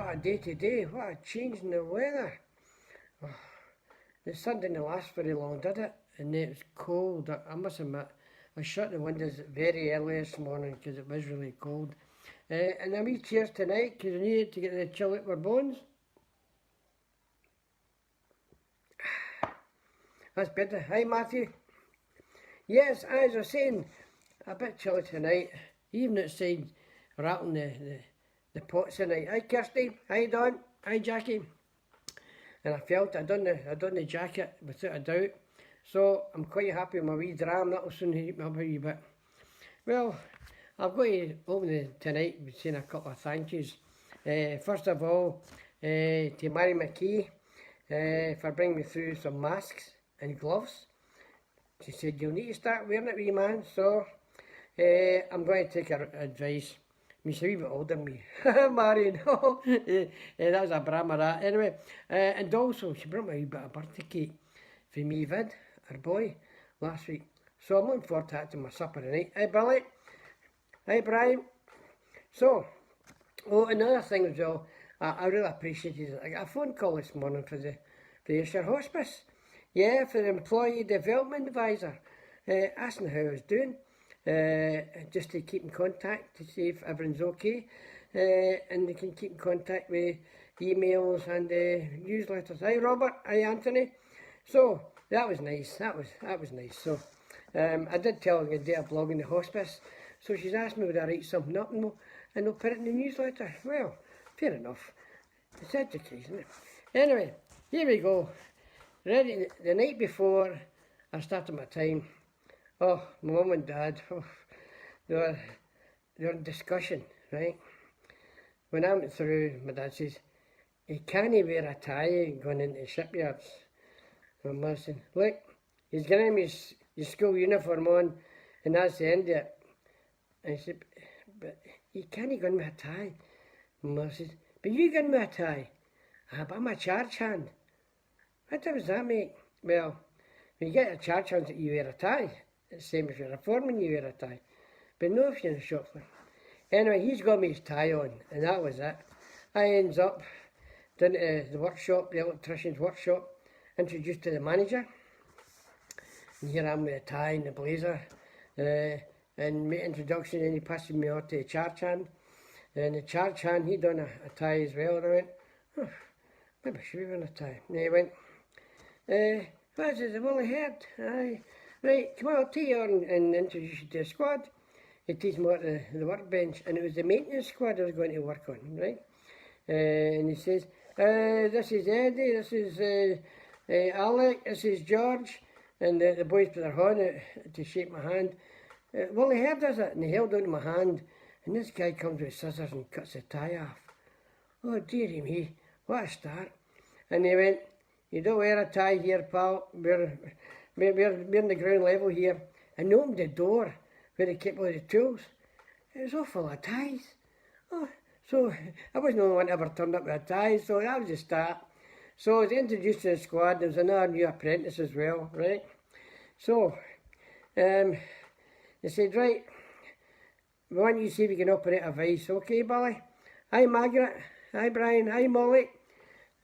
what a day today, what a change in the weather. Oh, the sun didn't last very long, did it? And it was cold, I must admit. I shut the windows very early this morning because it was really cold. And a wee cheers tonight because I needed to get the chill out my bones. That's better. Hi Matthew. Yes, as I was saying, a bit chilly tonight. Even outside rattling the pots tonight. Hi Kirsty. Hi Don. Hi Jackie. And I felt I done the jacket without a doubt. So I'm quite happy with my wee dram. That'll soon heat me up a wee bit. Well, I've got to open tonight with saying a couple of thank yous. First of all, to Mary McKee for bringing me through some masks and gloves. She said, you'll need to start wearing it, wee man. So I'm going to take her advice. She's a wee bit older than me. Marion. That was a brammer that. Anyway, and also she brought me a wee bit of birthday cake for me, Vid, her boy, last week. So I'm looking forward to that to my supper tonight. Hi Billy. Hi Brian. So, another thing as well, I really appreciated it. I got a phone call this morning for the Ayrshire Hospice. Yeah, for the Employee Development Advisor, asking how I was doing, just to keep in contact to see if everything's okay, and they can keep in contact with emails and newsletters. Hi Robert, hi Anthony. So that was nice. That was nice. So I did tell her I'd do a blog in the hospice. So she's asked me would I write something up and we'll put it in the newsletter. Well, fair enough. It's education, isn't it? Anyway, here we go. Ready, the night before I started my time, oh, my mum and dad, oh, they were in discussion, right? When I went through, my dad says, you can't wear a tie going into the shipyards. My mum said, look, he's getting his school uniform on, and that's the end of it. I said, but you can't go in with a tie. My mum says, but you go in with a tie. Ah, but I'm a charge hand. What does that make? Well, when you get a charge hand, you wear a tie. It's the same if you're a foreman, you wear a tie. But no if you're in a shop floor. Anyway, he's got me his tie on, and that was it. I ends up down to the workshop, the electrician's workshop, introduced to the manager. And here I am with a tie and a blazer. And made introduction, and he passed me on to the charge hand. And the charge hand, he done a tie as well. And I went, oh, maybe I should be wearing a tie. And he went, what is it, the woolly head? Aye. Right, come on, I'll take you on and introduce you to the squad. He takes me out to the workbench, and it was the maintenance squad I was going to work on, right? And he says, this is Eddie, this is Alec, this is George. And the boys put their hand out to shake my hand. Woolly head, does it? And he held out my hand, and this guy comes with scissors and cuts the tie off. Oh, dearie me, what a start. And he went, you don't wear a tie here, pal. We're in the ground level here. And opened the door where they kept all the tools. It was all full of ties. Oh, so I wasn't the only one ever turned up with a tie, so that was the start. So I was introduced to the squad. There was another new apprentice as well, right? So, they said, right, we want you to see if we can operate a vice. Okay, Billy? Hi, Margaret. Hi, Brian. Hi, Molly.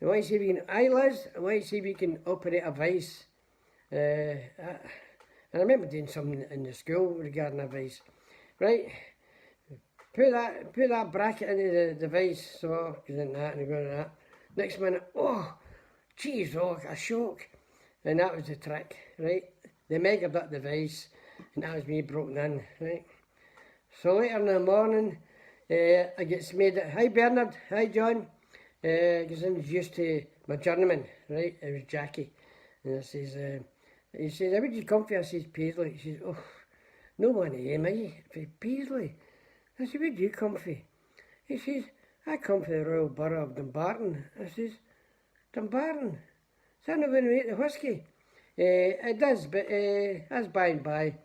I want to see if we can, hi Liz, I want to see if we can operate a vice. And I remember doing something in the school regarding a vice. Right, put that bracket into the vice, so, goes in that and go in that. Next minute, oh, geez, oh, a shock. And that was the trick, right? They measured up the vice, and that was me broken in, right? So later in the morning, I get made, hi Bernard, hi John. Because I was used to my journeyman, right? It was Jackie. And I says, he says, how would you come for? I says, Paisley. He says, oh, no one am I? For Paisley. I said, where do you come for? He says, I come for the Royal Borough of Dumbarton. I says, Dumbarton? Is that not going to make the whisky? It does, but that's by and by.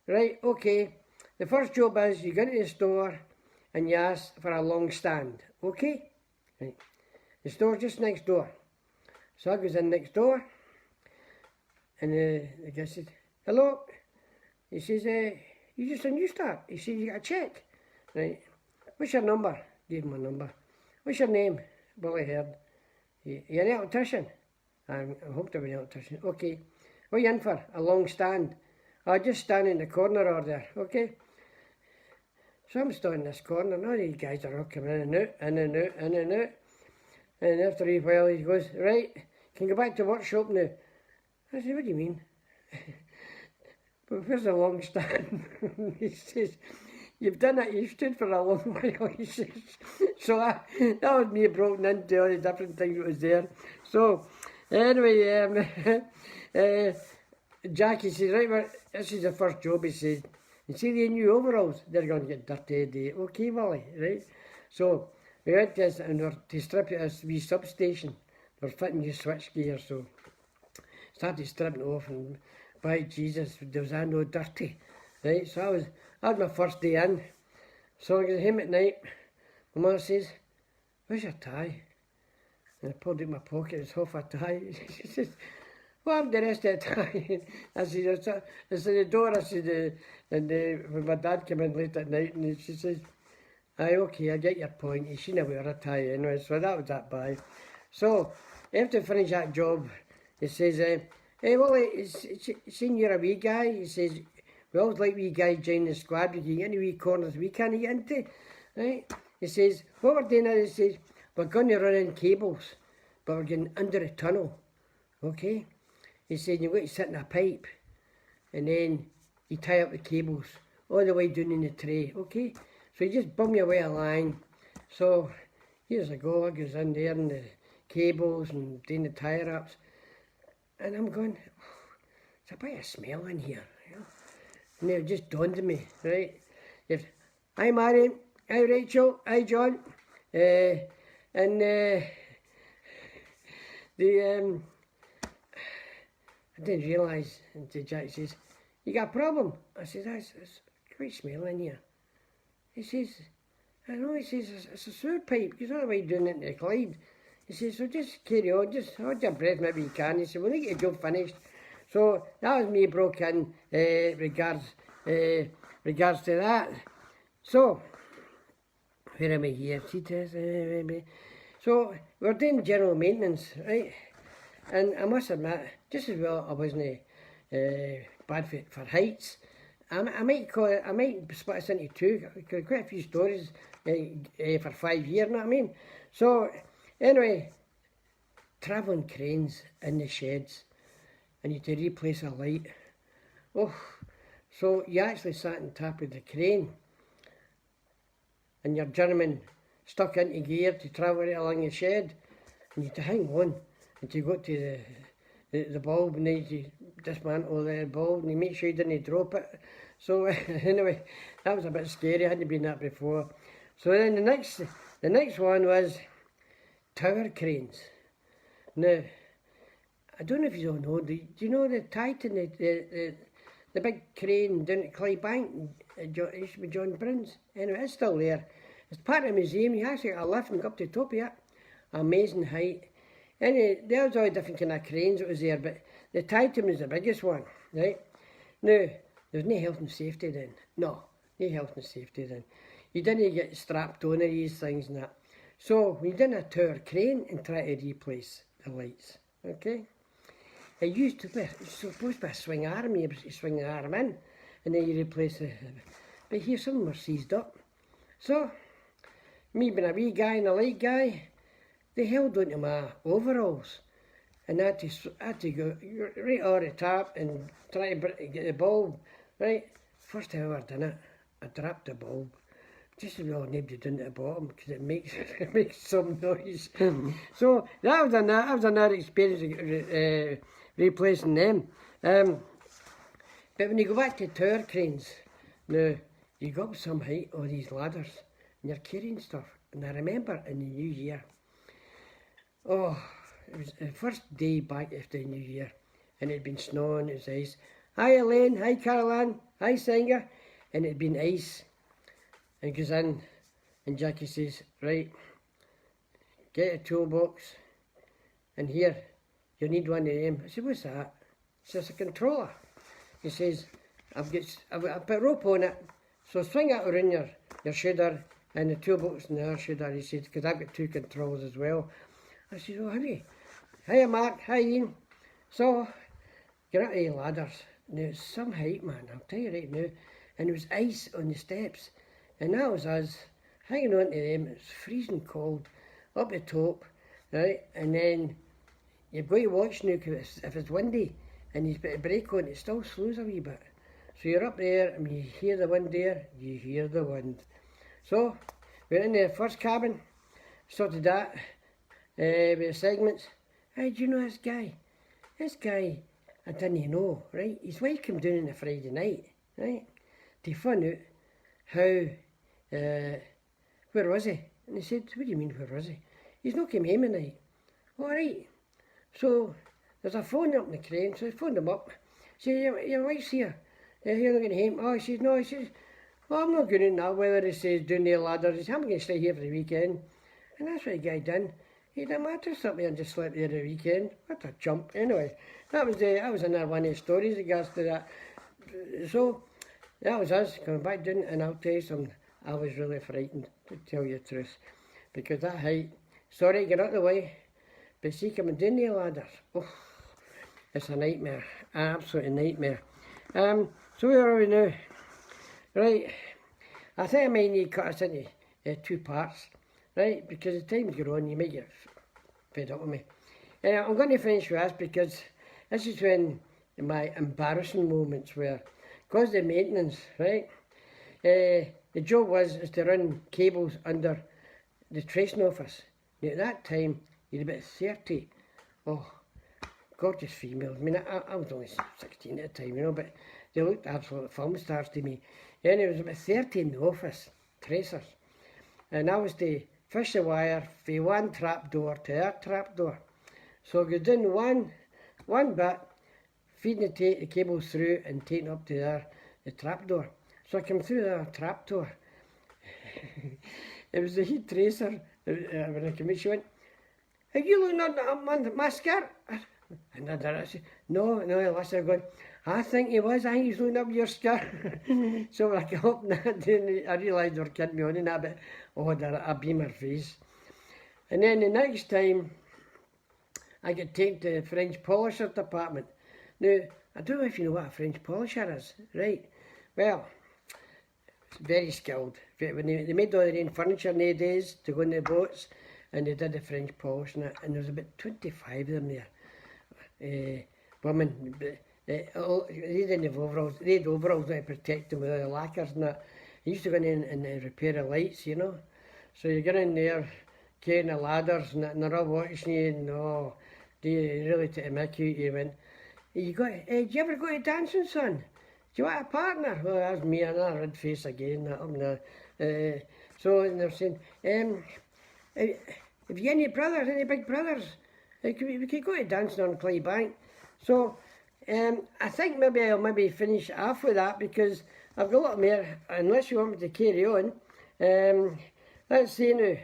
Right, okay. The first job is you go into the store and you ask for a long stand, okay? Right. The store's just next door. So I goes in next door, and the guy said, hello. He says, you just a new start. He says, you got a cheque. Right. What's your number? Gave him my number. What's your name? Willie Heard. You're an electrician? I hope to be an electrician. Okay. What are you in for? A long stand? I'll just stand in the corner or there, okay? So I'm standing in this corner, and all these guys are all coming in and out, in and out, in and out. And after a while he goes, right, can you go back to workshop now? I said, what do you mean? But where's the long stand? He says, you've done it, you stood for a long while, he says. So that was me broken into all the different things that was there. So, anyway, Jackie says, right, well, this is the first job, he says. You see the new overalls? They're going to get dirty today. Okay, Willie, right? So, we went to this and we were to strip at this wee substation. They were fitting new switch gear, so started stripping off, and by Jesus, there was no dirty, right? So that was my first day in. So I get home at night, my mother says, where's your tie? And I pulled out my pocket, it's half a tie. She says, what happened to the rest of the tie? I said, it's in the door. I said, when my dad came in late at night, and she says, aye, okay, I get your point. You shouldn't wear a tie anyway, so that was that bad. So, after finish that job, he says, hey, Willie, seeing you're a wee guy, he says, we always like wee guys joining the squad, because you get any wee corners we can't get into, right? He says, what we're doing now, he says, we're going to run in cables, but we're getting under a tunnel, okay? He said, you've got to sit in a pipe, and then you tie up the cables all the way down in the tray, okay? So you just bum your way along. So years ago, I goes in there and the cables and doing the tie-ups, and I'm going, it's a bit of smell in here, you know? And it just dawned on me, right? If hi Mary, hi Rachel, hi John, I didn't realise until Jack says, you got a problem? I said, it's quite smell in here. He says, I know, he says, it's a sewer pipe, because all the way down into the Clyde. He says, so just carry on, just hold your breath, maybe you can. He said, we'll get your job finished. So that was me broke in regards to that. So, where am I here? So, we're doing general maintenance, right? And I must admit, just as well I wasn't bad for heights. I might split this into two, because quite a few stories for 5 years, you know what I mean? So, anyway, travelling cranes in the sheds, and you had to replace a light. Oh, so you actually sat on top of the crane, and your journeyman stuck into gear to travel right along the shed, and you had to hang on until you got to the bulb, and then you dismantle the bulb, and you make sure you didn't drop it. So anyway, that was a bit scary. I hadn't been that before. So then the next one was tower cranes. Now, I don't know if you all know, do you know the Titan, the big crane down at Clydebank? It used to be John Bryn's. Anyway, it's still there. It's part of the museum. You actually got a lift and go up to the top of it. Amazing height. Anyway, there was all different kind of cranes that was there, but the Titan was the biggest one, right? Now, there's no health and safety then. No health and safety then. You didn't get strapped on these things and that. So we did a tower crane and try to replace the lights, okay? It used to be, it's supposed to be a swing arm, you swing the arm in, and then you replace it. But here some of them were seized up. So, me being a wee guy and a light guy, they held onto my overalls. And I had to go right over the top and try to get the bulb, right? First time I ever done it, I dropped the bulb. Just as well nobody down at the bottom, because it makes some noise. So that was another experience replacing them. But when you go back to tower cranes, now you go up some height on these ladders and you're carrying stuff. And I remember in the new year, oh, it was the first day back after the new year, and it had been snowing, it was ice. Hi Elaine, hi Caroline, hi Singer, and it had been ice. And he goes in, and Jackie says, right, get a toolbox, and here, you need one of them. I said, what's that? He says, a controller. He says, I've put rope on it, so swing it around your shoulder, and the toolbox in the Ayrshire there, he said, because I've got 2 controls as well. I said, oh, have you? Hiya Mark, hi Ian. So, get up the ladders. Now it's some height, man, I'll tell you right now. And there was ice on the steps. And that was us hanging on to them. It was freezing cold up the top, right? And then you've got to watch now, because if it's windy and you put a brake on, it still slows a wee bit. So you're up there and you hear the wind there, you hear the wind. So we're in the first cabin, sorted that with the segments. Hey, do you know this guy? This guy, I didn't know, right? His wife came down on a Friday night, right? To find out how, where was he? And he said, what do you mean, where was he? He's not come home at night. All right. So there's a phone up in the crane, so I phoned him up. Said, your wife's here. You're not going home. Oh, he says, no, he says, well, I'm not going in now, whether he says down the ladder. He says, I'm going to stay here for the weekend. And that's what the guy done. He done mattress up there and just slept there the weekend. What a chump. Anyway, that was another one of the stories regards to that. So, that was us coming back down, and I'll tell you something, I was really frightened, to tell you the truth. Because that height, sorry, get out of the way, but see, coming down the ladders, oh, it's a nightmare, an absolute nightmare. So where are we now? Right, I think I might need to cut us into 2 parts, right, because as times go on, you might get fed up with me. I'm going to finish with this, because this is when my embarrassing moments were, because the maintenance, right, the job was to run cables under the tracing office. Now at that time, you'd about 30, oh, gorgeous females. I mean, I was only 16 at the time, you know, but they looked absolute film stars to me. And there was about 30 in the office, tracers. And I was to fish the wire from one trap door to that trap door. So I go down one bit, feeding the cables through and taking up to the trap door. So I came through the trap door. It was the heat tracer when I came in. She went, are you looking at my skirt? And I said, no, listen, I'm going, I think he was, I think he's looking up your skirt. So when I came up and I realised they were kidding me on in that bit. Oh, I beam her face. And then the next time, I get taken to the French polisher department. Now, I don't know if you know what a French polisher is, right? Well, it's very skilled. When they made all their own furniture nowadays to go in the boats, and they did the French polish and there was about 25 of them there. Women, they didn't have overalls, they had overalls to protect them with the lacquers and that. They used to go in and repair the lights, you know. So you get in there, carrying the ladders and they're all watching you, and oh, they really take a mickey out you. Went, do you ever go to dancing, son? Do you want a partner? Well, that's me, another red face again. So and they're saying, have you any brothers, any big brothers? We could go to dancing on Clydebank. So I think maybe I'll finish off with that, because I've got a lot more, unless you want me to carry on. Let's see now.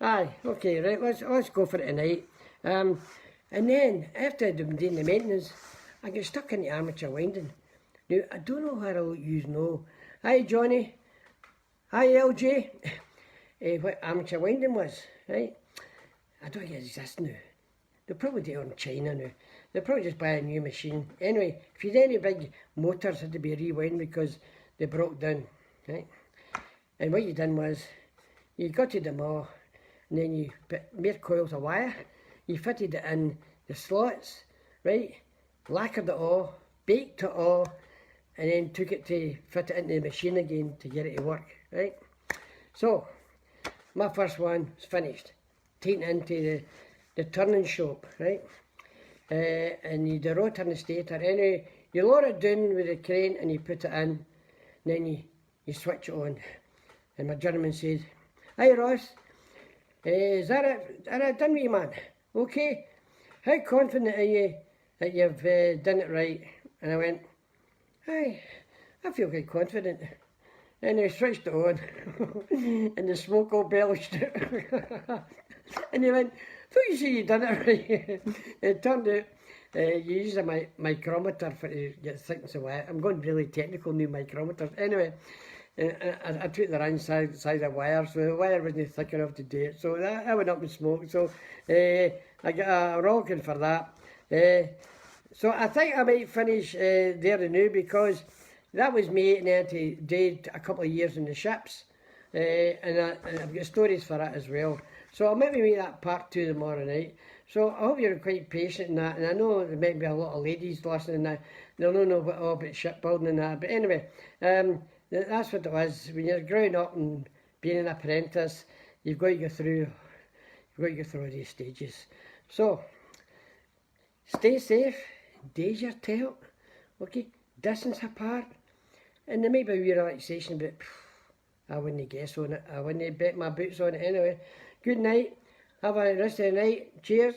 Aye, okay, right, let's go for it tonight. And then, after I'd been doing the maintenance, I get stuck in the armature winding. Now, I don't know how I'll use no. Hi, Johnny. Hi, LJ. What armature winding was, right? I don't think it exists now. They'll probably do it on China now. They'll probably just buy a new machine. Anyway, if you had any big motors had to be rewound because they broke down, right? And what you done was, you gutted them all, and then you put more coils of wire, you fitted it in the slots, right? Lacquered it all, baked it all, and then took it to fit it into the machine again to get it to work, right? So, my first one was finished. Taken into the turning shop, right? And you do the rotor and the stator. Anyway, you lower it down with the crane and you put it in, and then you switch it on. And my German says, hi Ross, is that it done with you, man? Okay, how confident are you that you've done it right? And I went, hi, I feel quite confident. And I switched it on, and the smoke all belched out. And he went, thought you said you done it right. It turned out you use a micrometer for to get thickness of wire. I'm going really technical, new micrometers. Anyway, I took the wrong size of wire, so the wire wasn't thick enough to do it. So that went up in smoke. So I got a rocking for that. So I think I might finish there and now, because that was me and then to do a couple of years in the ships. And I've got stories for that as well. So I'll maybe make that part 2 tomorrow night. So I hope you're quite patient in that. And I know there might be a lot of ladies listening now. They'll not know all about shipbuilding and that. But anyway, that's what it was. When you're growing up and being an apprentice, you've got to go through these stages. So stay safe, days your tail, okay, distance apart, and there may be a wee relaxation, but I wouldn't guess on it. I wouldn't bet my boots on it anyway. Good night. Have a rest of the night. Cheers.